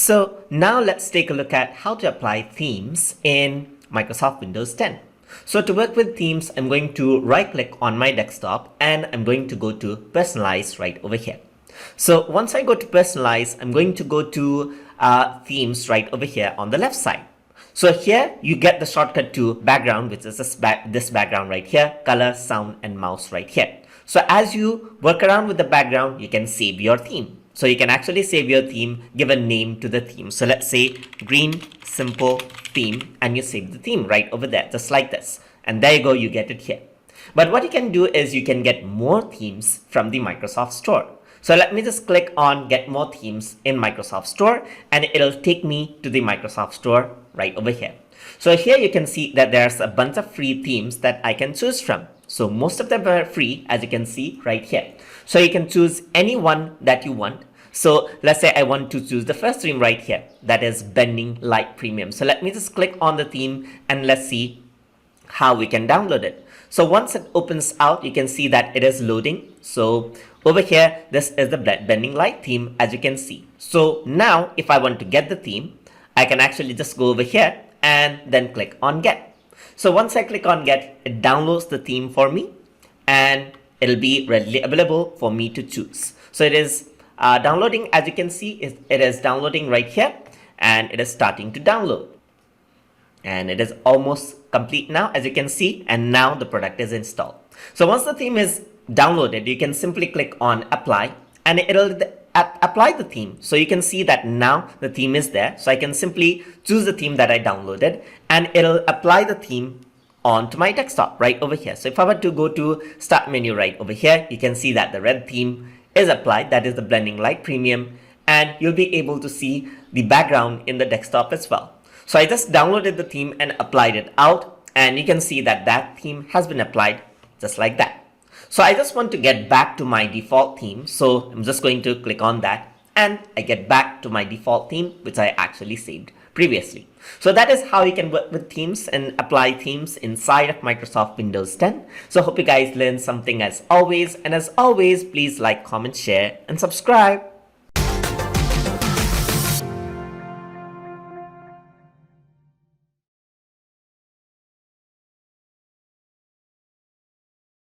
So now let's take a look at how to apply themes in Microsoft Windows 10. So to work with themes, I'm going to right click on my desktop and I'm going to go to personalize right over here. So once I go to personalize, I'm going to go to themes right over here on the left side. So here you get the shortcut to background, which is this background right here, color, sound, and mouse right here. So as you work around with the background, you can save your theme. So you can actually save your theme, give a name to the theme. So let's say green simple theme, and you save the theme right over there, just like this. And there you go, you get it here. But what you can do is you can get more themes from the Microsoft Store. So let me just click on get more themes in Microsoft Store, and it'll take me to the Microsoft Store right over here. So here you can see that there's a bunch of free themes that I can choose from. So most of them are free, as you can see right here. So you can choose any one that you want. So let's say I want to choose the first theme right here, that is Bending Light Premium. So let me just click on the theme and let's see how we can download it. So once it opens out, you can see that it is loading. So over here, this is the Bending Light theme, as you can see. So now if I want to get the theme, I can actually just go over here and then click on get. So once I click on get, it downloads the theme for me and it'll be readily available for me to choose. So it is downloading, as you can see, it is downloading right here and it is starting to download. And it is almost complete now, as you can see, and now the product is installed. So once the theme is downloaded, you can simply click on apply and it'll apply the theme. So you can see that now the theme is there. So I can simply choose the theme that I downloaded and it'll apply the theme onto my desktop right over here. So if I were to go to start menu right over here, you can see that the red theme is applied, that is the Blending Light Premium, and you'll be able to see the background in the desktop as well. So I just downloaded the theme and applied it out, and you can see that that theme has been applied just like that. So I just want to get back to my default theme, so I'm just going to click on that and I get back to my default theme, which I actually saved previously. So that is how you can work with themes and apply themes inside of Microsoft Windows 10. So hope you guys learned something as always, and as always, please like, comment, share, and subscribe.